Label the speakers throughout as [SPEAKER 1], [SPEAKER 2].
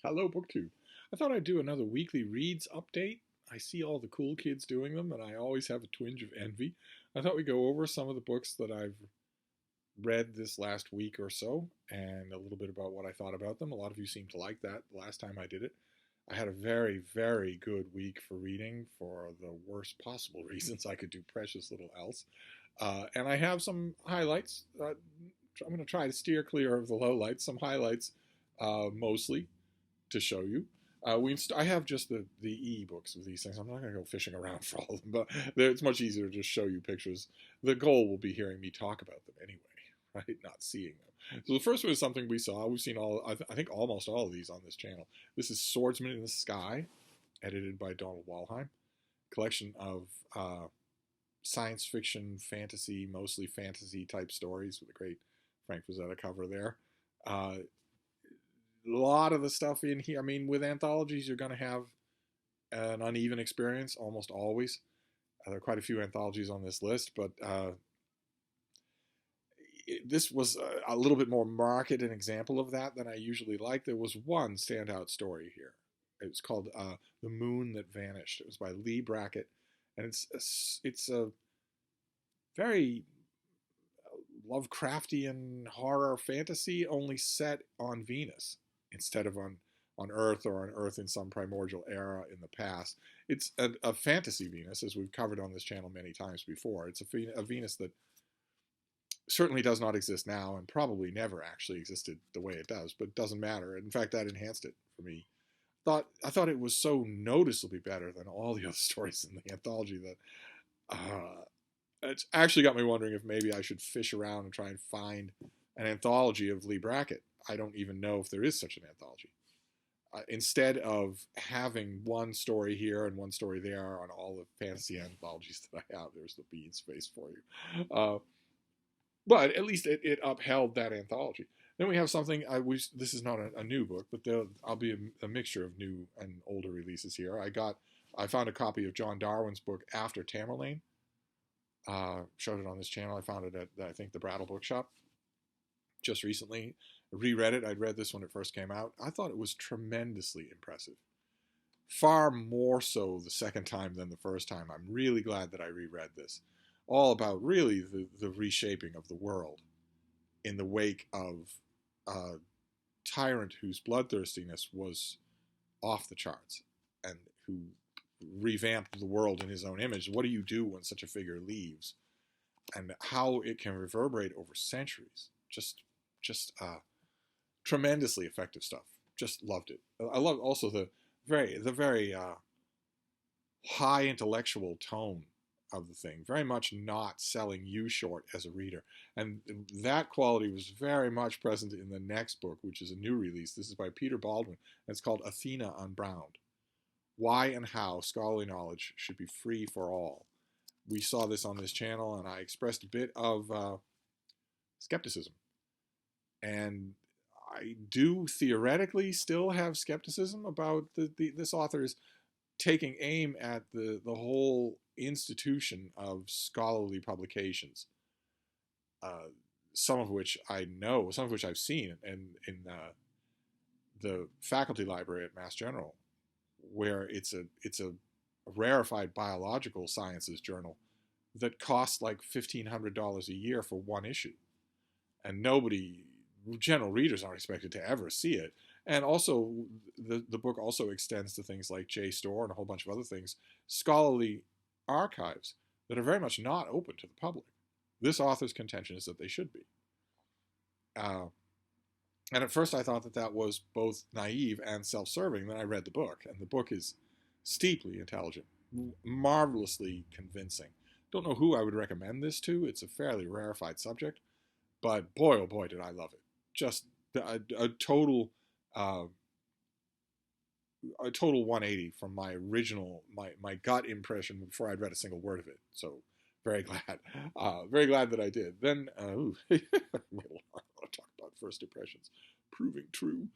[SPEAKER 1] Hello, BookTube. I thought I'd do another weekly reads update. I see all the cool kids doing them, and I always have a twinge of envy. I thought we'd go over some of the books that I've read this last week or so, and a little bit about what I thought about them. A lot of you seemed to like that the last time I did it. I had a very, very good week for reading for the worst possible reasons. I could do precious little else. And I have some highlights. I'm going to try to steer clear of the lowlights, some highlights mostly to show you. I have just the e-books of these things. I'm not going to go fishing around for all of them, but it's much easier to just show you pictures. The goal will be hearing me talk about them anyway, right? Not seeing them. So the first one is something we saw. We've seen I think almost all of these on this channel. This is Swordsman in the Sky, edited by Donald Walheim. Collection of science fiction, fantasy, mostly fantasy type stories with a great Frank Frazetta cover there. A lot of the stuff in here, I mean, with anthologies, you're going to have an uneven experience almost always. There are quite a few anthologies on this list, but this was a little bit more marked an example of that than I usually like. There was one standout story here. It was called The Moon That Vanished. It was by Lee Brackett, and it's a very Lovecraftian horror fantasy, only set on Venus instead of on Earth, or on Earth in some primordial era in the past. It's a fantasy Venus, as we've covered on this channel many times before. It's a Venus that certainly does not exist now, and probably never actually existed the way it does, but doesn't matter. In fact, that enhanced it for me. I thought it was so noticeably better than all the other stories in the anthology that it's actually got me wondering if maybe I should fish around and try and find an anthology of Lee Brackett. I don't even know if there is such an anthology. Instead of having one story here and one story there on all the fantasy anthologies that I have, there's the bean space for you. But at least it upheld that anthology. Then we have something, this is not a new book, but I'll be a mixture of new and older releases here. I found a copy of John Darwin's book After Tamerlane. Showed it on this channel. I found it at, I think, the Brattle Bookshop just recently. Reread it. I'd read this when it first came out. I thought it was tremendously impressive. Far more so the second time than the first time. I'm really glad that I reread this. All about really the reshaping of the world in the wake of a tyrant whose bloodthirstiness was off the charts and who revamped the world in his own image. What do you do when such a figure leaves? And how it can reverberate over centuries. Just tremendously effective stuff. Just loved it. I love also the very high intellectual tone of the thing. Very much not selling you short as a reader. And that quality was very much present in the next book, which is a new release. This is by Peter Baldwin, and it's called Athena Unbound. Why and how scholarly knowledge should be free for all. We saw this on this channel, and I expressed a bit of skepticism. And I do theoretically still have skepticism about this author's taking aim at the whole institution of scholarly publications, some of which I know, some of which I've seen in the faculty library at Mass General, where it's a rarefied biological sciences journal that costs like $1,500 a year for one issue, and general readers aren't expected to ever see it. And also, the book also extends to things like JSTOR and a whole bunch of other things, scholarly archives that are very much not open to the public. This author's contention is that they should be. And at first I thought that was both naive and self-serving. Then I read the book, and the book is steeply intelligent, marvelously convincing. Don't know who I would recommend this to. It's a fairly rarefied subject, but boy, oh boy, did I love it. Just a total 180 from my original, my gut impression before I'd read a single word of it. So very glad that I did. Then, I want to talk about first impressions proving true.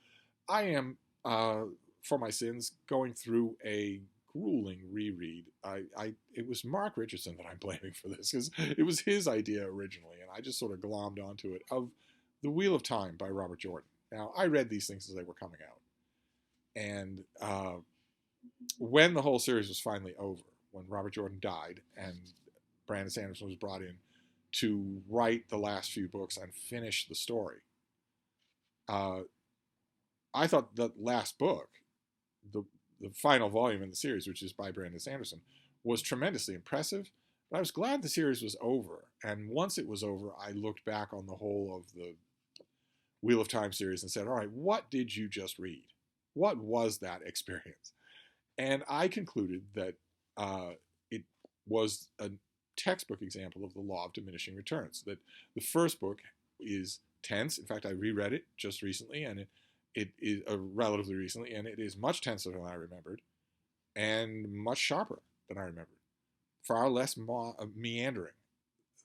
[SPEAKER 1] I am, for my sins, going through a grueling reread. It was Mark Richardson that I'm blaming for this, because it was his idea originally, and I just sort of glommed onto it, of The Wheel of Time by Robert Jordan. Now, I read these things as they were coming out. And when the whole series was finally over, when Robert Jordan died and Brandon Sanderson was brought in to write the last few books and finish the story, I thought the last book, the final volume in the series, which is by Brandon Sanderson, was tremendously impressive. But I was glad the series was over. And once it was over, I looked back on the whole of the Wheel of Time series and said, all right, what did you just read? What was that experience? And I concluded that it was a textbook example of the law of diminishing returns, that the first book is tense. In fact, I reread it just recently, and it is relatively recently, and it is much tenser than I remembered and much sharper than I remembered, far less meandering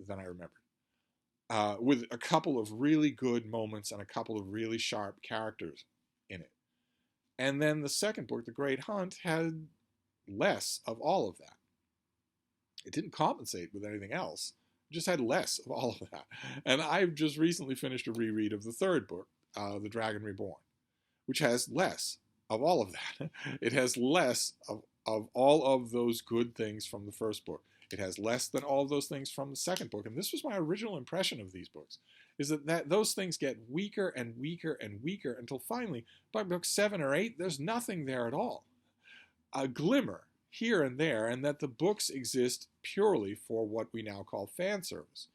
[SPEAKER 1] than I remembered, with a couple of really good moments and a couple of really sharp characters in it. And then the second book, The Great Hunt, had less of all of that. It didn't compensate with anything else. It just had less of all of that. And I've just recently finished a reread of the third book, The Dragon Reborn, which has less of all of that. It has less of all of those good things from the first book. It has less than all of those things from the second book. And this was my original impression of these books, is that those things get weaker and weaker and weaker until finally, by book 7 or 8, there's nothing there at all. A glimmer here and there, and that the books exist purely for what we now call fan service.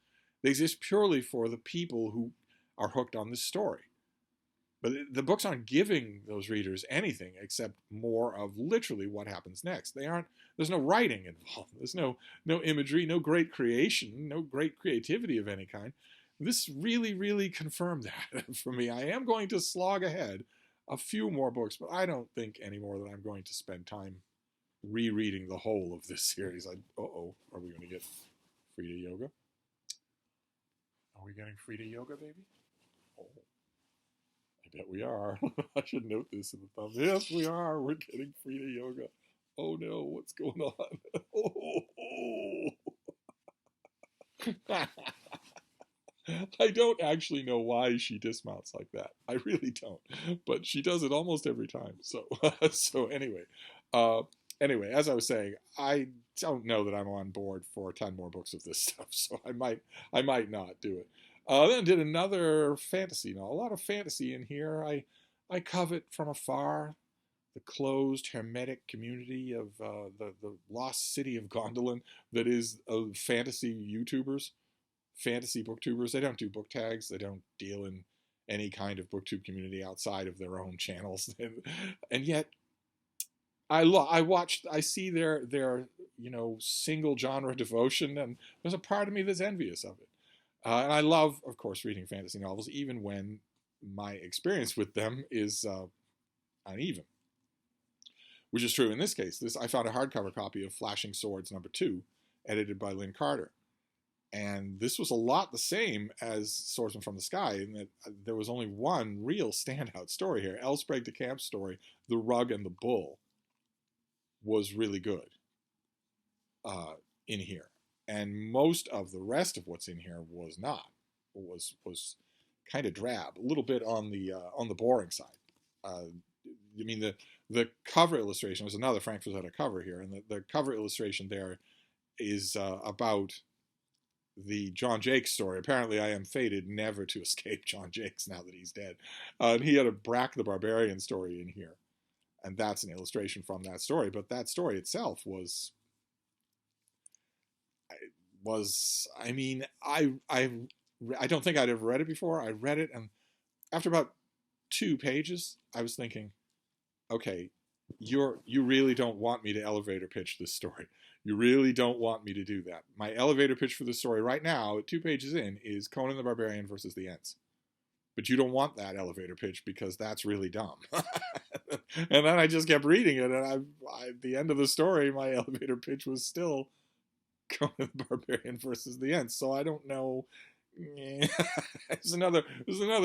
[SPEAKER 1] They exist purely for the people who are hooked on this story. But the books aren't giving those readers anything except more of literally what happens next. There's no writing involved. There's no imagery, no great creation, no great creativity of any kind. This really, really confirmed that for me. I am going to slog ahead a few more books, but I don't think anymore that I'm going to spend time rereading the whole of this series. Are we going to get Frida Yoga? Are we getting Frida Yoga, baby? Oh, I bet we are. I should note this in the thumbs. Yes, we are. We're getting Frida Yoga. Oh no, what's going on? I don't actually know why she dismounts like that. I really don't. But she does it almost every time. So anyway. As I was saying, I don't know that I'm on board for 10 more books of this stuff, so I might not do it. Then I did another fantasy novel. A lot of fantasy in here. I covet from afar the closed, hermetic community of the lost city of Gondolin that is fantasy YouTubers, fantasy booktubers. They don't do book tags. They don't deal in any kind of booktube community outside of their own channels, and yet I see their single genre devotion, and there's a part of me that's envious of it. And I love, of course, reading fantasy novels, even when my experience with them is uneven, which is true in this case. I found a hardcover copy of Flashing Swords #2, edited by Lynn Carter, and this was a lot the same as Swordsman from the Sky, in that there was only one real standout story here. Elsprague de Camp's story, The Rug and the Bull, was really good in here, and most of the rest of what's in here was not. Was kind of drab, a little bit on the boring side. I mean, the cover illustration was another Frank Frazetta cover here, and the cover illustration there is about the John Jakes story. Apparently, I am fated never to escape John Jakes now that he's dead. And he had a Brack the Barbarian story in here, and that's an illustration from that story. But that story itself was I mean, I don't think I'd ever read it before. I read it, and after about 2 pages, I was thinking, okay, you really don't want me to elevator pitch this story. You really don't want me to do that. My elevator pitch for this story right now, 2 pages in, is Conan the Barbarian versus the Ents. But you don't want that elevator pitch because that's really dumb. And then I just kept reading it, and at the end of the story, my elevator pitch was still Conan the Barbarian versus the Ents. So I don't know. It's another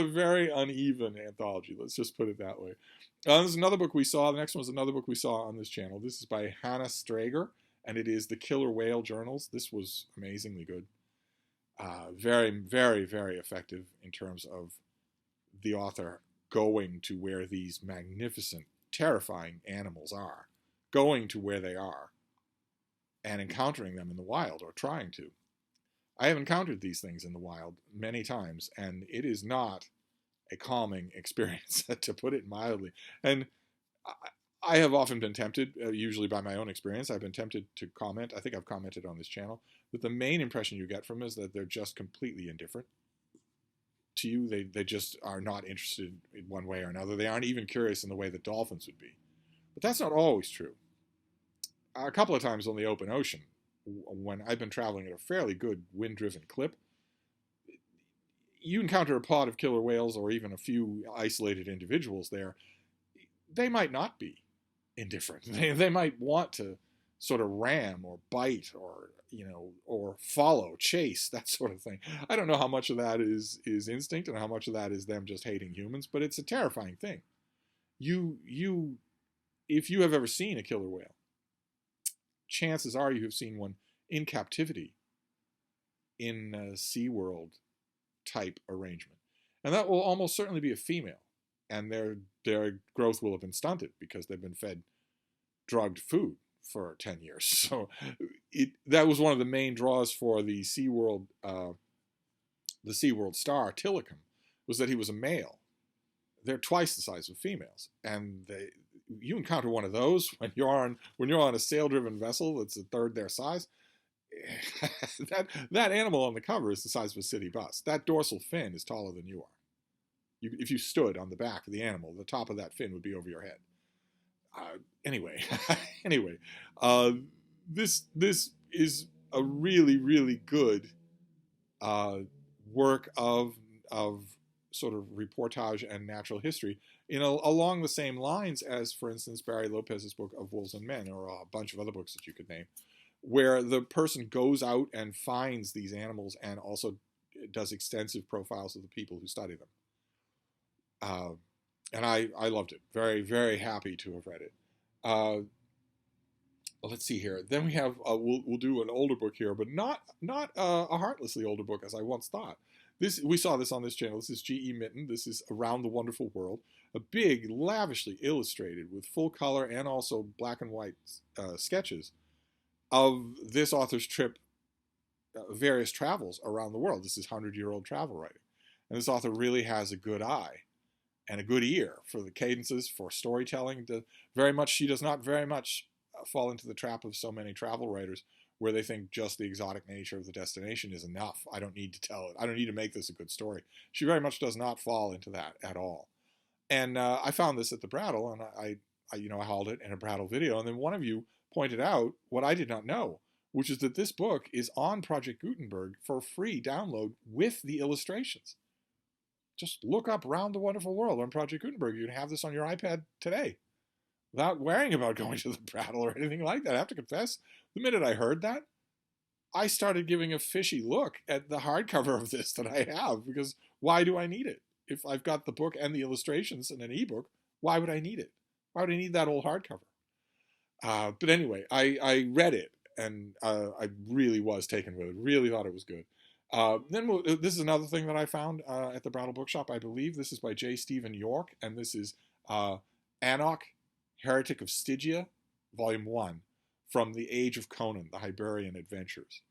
[SPEAKER 1] very uneven anthology. Let's just put it that way. There's another book we saw. The next one is another book we saw on this channel. This is by Hannah Strager, and it is The Killer Whale Journals. This was amazingly good. Very, very, very effective in terms of the author going to where these magnificent terrifying animals are, going to where they are and encountering them in the wild, or trying to. I have encountered these things in the wild many times, and it is not a calming experience, to put it mildly. And I have often been tempted, usually by my own experience, I've been tempted to comment, I think I've commented on this channel, that the main impression you get from them is that they're just completely indifferent to you. They just are not interested in one way or another. They aren't even curious in the way that dolphins would be. But that's not always true. A couple of times on the open ocean, when I've been traveling at a fairly good wind-driven clip, you encounter a pod of killer whales or even a few isolated individuals there, they might not be indifferent. They might want to sort of ram or bite or, or follow, chase, that sort of thing. I don't know how much of that is instinct and how much of that is them just hating humans, but it's a terrifying thing. If you have ever seen a killer whale, chances are you have seen one in captivity in a SeaWorld type arrangement. And that will almost certainly be a female. And their growth will have been stunted because they've been fed drugged food for 10 years. So that was one of the main draws for the SeaWorld star, Tilikum, was that he was a male. They're twice the size of females. And you encounter one of those when you're on a sail-driven vessel that's a third their size. that animal on the cover is the size of a city bus. That dorsal fin is taller than you are. If you stood on the back of the animal, the top of that fin would be over your head. Anyway, this is a really, really good work of sort of reportage and natural history along the same lines as, for instance, Barry Lopez's book Of Wolves and Men, or a bunch of other books that you could name, where the person goes out and finds these animals and also does extensive profiles of the people who study them. And I loved it. Very, very happy to have read it. Let's see here. Then we have, we'll do an older book here, but not a heartlessly older book as I once thought. We saw this on this channel. This is G.E. Mitten. This is Around the Wonderful World. A big, lavishly illustrated with full color and also black and white sketches of this author's trip, various travels around the world. This is 100-year-old travel writing. And this author really has a good eye and a good ear for the cadences, for storytelling. She does not very much fall into the trap of so many travel writers where they think just the exotic nature of the destination is enough. I don't need to tell it. I don't need to make this a good story. She very much does not fall into that at all. And I found this at the Brattle, and I hauled it in a Brattle video, and then one of you pointed out what I did not know, which is that this book is on Project Gutenberg for free download with the illustrations. Just look up Round the Wonderful World on Project Gutenberg. You can have this on your iPad today without worrying about going to the Brattle or anything like that. I have to confess, the minute I heard that, I started giving a fishy look at the hardcover of this that I have, because why do I need it? If I've got the book and the illustrations in an ebook, why would I need it? Why would I need that old hardcover? But anyway, I read it, and I really was taken with it. Really thought it was good. This is another thing that I found at the Brattle Bookshop, I believe. This is by J. Stephen York, and this is Anok, Heretic of Stygia, Volume 1, from the Age of Conan, the Hyborian Adventures.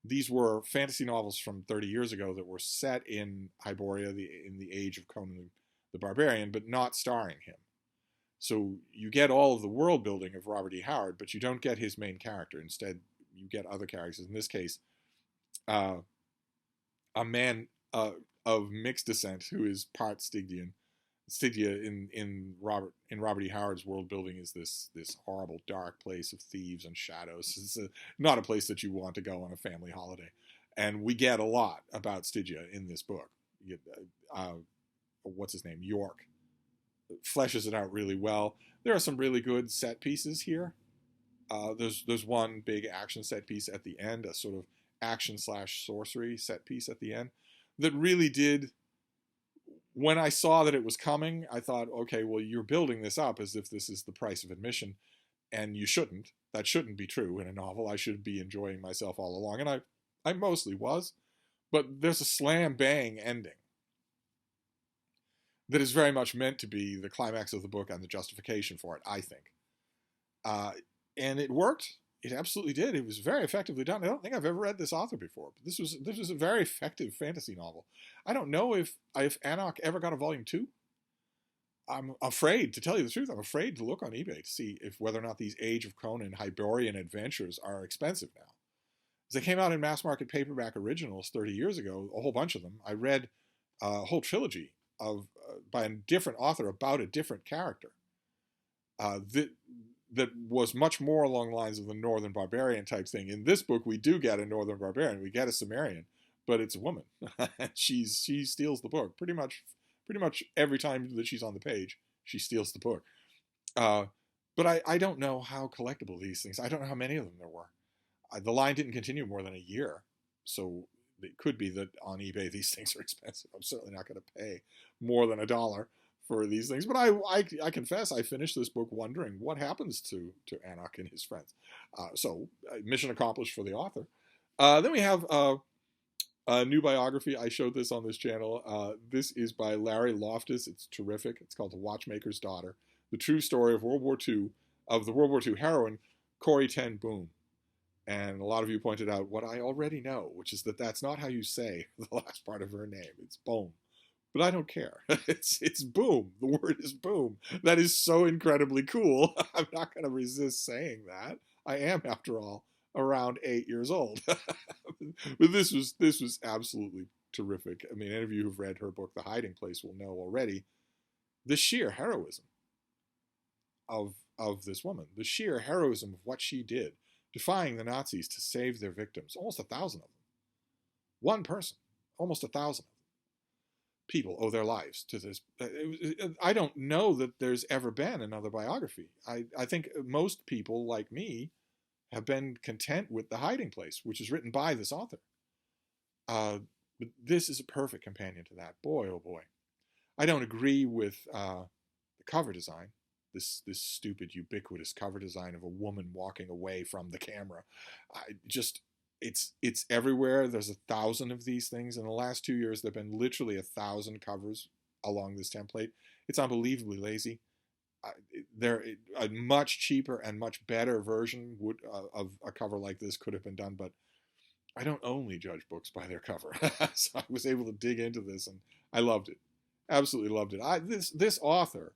[SPEAKER 1] These were fantasy novels from 30 years ago that were set in Hyboria, in the age of Conan the Barbarian, but not starring him. So you get all of the world building of Robert E. Howard, but you don't get his main character. Instead, you get other characters. In this case, a man of mixed descent who is part Stygian. Stygia in Robert E. Howard's world building is this horrible, dark place of thieves and shadows. It's not a place that you want to go on a family holiday. And we get a lot about Stygia in this book. What's his name? York fleshes it out really well. There are some really good set pieces here. There's one big action set piece at the end, a sort of action/sorcery set piece at the end that really did. When I saw that it was coming, I thought, okay, well, you're building this up as if this is the price of admission, and you shouldn't. That shouldn't be true in a novel. I should be enjoying myself all along, and I mostly was, but there's a slam-bang ending. that is very much meant to be the climax of the book and the justification for it, I think. Uh, and it worked. It absolutely did. It was very effectively done. I don't think I've ever read this author before, but this was a very effective fantasy novel. I don't know if Anarch ever got a volume 2. I'm afraid, to tell you the truth, I'm afraid to look on eBay to see if whether or not these Age of Conan Hyborian adventures are expensive now. They came out in mass market paperback originals 30 years ago, a whole bunch of them. I read a whole trilogy of by a different author about a different character that was much more along the lines of the Northern Barbarian type thing. In this book, we do get a Northern Barbarian, we get a Cimmerian, but it's a woman. She steals the book pretty much every time that she's on the page. She steals the book. But I don't know how collectible these things. I don't know how many of them there were. The line didn't continue more than a year, so it could be that on eBay these things are expensive. I'm certainly not going to pay more than $1 for these things. But I confess I finished this book wondering what happens to Anarch and his friends. So mission accomplished for the author. Then we have a new biography. I showed this on this channel. This is by Larry Loftus. It's terrific. It's called The Watchmaker's Daughter, the true story of World War II, of the World War II heroine, Corrie ten Boom. And a lot of you pointed out what I already know, which is that that's not how you say the last part of her name. It's Boom. But I don't care. It's Boom. The word is Boom. That is so incredibly cool. I'm not going to resist saying that. I am, after all, around 8 years old. But this was absolutely terrific. I mean, any of you who've read her book, The Hiding Place, will know already the sheer heroism of this woman, the sheer heroism of what she did, defying the Nazis to save their victims, almost 1,000 of them. One person, almost 1,000 of them. People owe their lives to this. I don't know that there's ever been another biography. I think most people like me have been content with The Hiding Place, which is written by this author. But this is a perfect companion to that. Boy, oh boy. I don't agree with the cover design. This stupid, ubiquitous cover design of a woman walking away from the camera. It's everywhere. There's 1,000 of these things. In the last 2 years, there have been literally 1,000 covers along this template. It's unbelievably lazy. A much cheaper and much better version of a cover like this could have been done, but I don't only judge books by their cover. So I was able to dig into this, and I loved it. Absolutely loved it. This author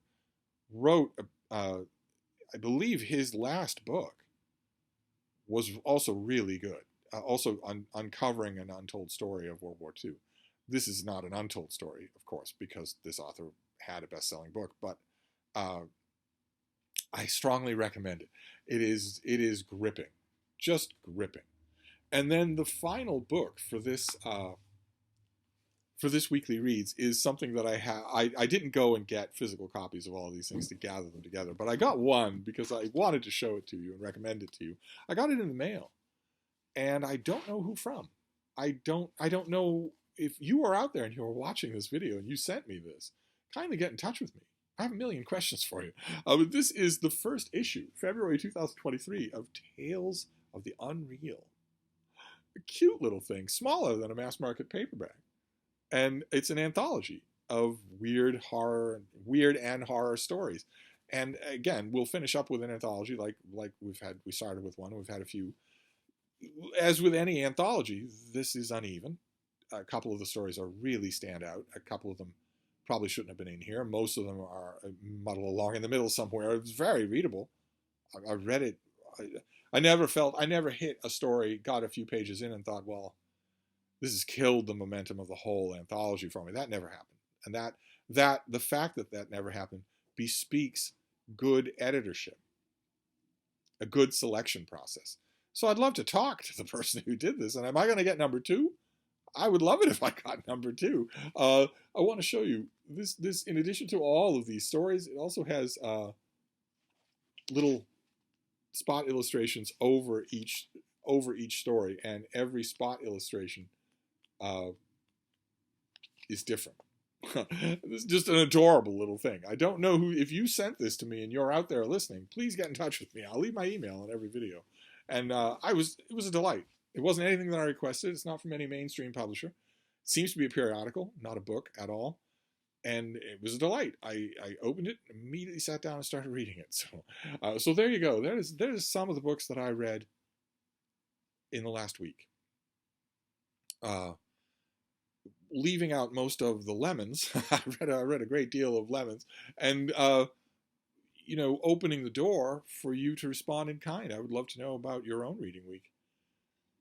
[SPEAKER 1] wrote, I believe his last book was also really good. Also uncovering an untold story of World War II. This is not an untold story, of course, because this author had a best-selling book, but I strongly recommend it. It is gripping, just gripping. And then the final book for this weekly reads is something that I didn't go and get physical copies of all of these things to gather them together, but I got one because I wanted to show it to you and recommend it to you. I got it in the mail, and I don't know who from. I don't know if you are out there and you are watching this video and you sent me this. Kindly get in touch with me. I have a million questions for you. But this is the first issue, February 2023, of Tales of the Unreal. A cute little thing, smaller than a mass market paperback. And it's an anthology of weird and horror stories. And again, we'll finish up with an anthology like we started with one, we've had a few. As with any anthology, this is uneven. A couple of the stories are really stand out. A couple of them probably shouldn't have been in here. Most of them are muddled along in the middle somewhere. It's very readable. I read it. I never hit a story, got a few pages in and thought, well, this has killed the momentum of the whole anthology for me. That never happened. And that the fact that never happened bespeaks good editorship, a good selection process. So I'd love to talk to the person who did this. And am I going to get number 2? I would love it if I got number 2. I want to show you this. In addition to all of these stories, it also has little spot illustrations over each story, and every spot illustration is different. This is just an adorable little thing. I don't know who. If you sent this to me and you're out there listening, please get in touch with me. I'll leave my email in every video. And it was a delight. It wasn't anything that I requested. It's not from any mainstream publisher. It seems to be a periodical, not a book at all. and it was a delight. I opened it, immediately sat down and started reading it. So there you go. There's some of the books that I read in the last week. Leaving out most of the lemons, I read a great deal of lemons, and opening the door for you to respond in kind. I would love to know about your own reading week.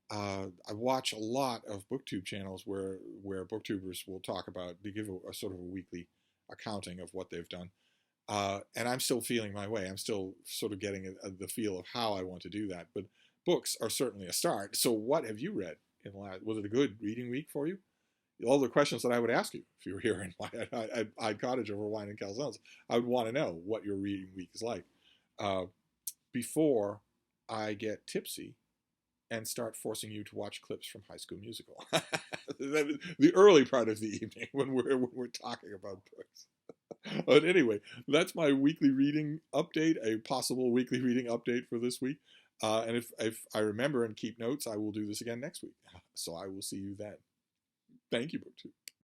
[SPEAKER 1] I watch a lot of booktube channels where booktubers will talk about, they give a sort of a weekly accounting of what they've done. And I'm still feeling my way. I'm still sort of getting the feel of how I want to do that. But books are certainly a start. So what have you read in the last? Was it a good reading week for you? All the questions that I would ask you if you were here in I'd Cottage over wine and calzones. I would want to know what your reading week is like before I get tipsy and start forcing you to watch clips from High School Musical. The early part of the evening when we're talking about books. But anyway, that's my weekly reading update, a possible weekly reading update for this week. And if I remember and keep notes, I will do this again next week. So I will see you then. Thank you, BookTube.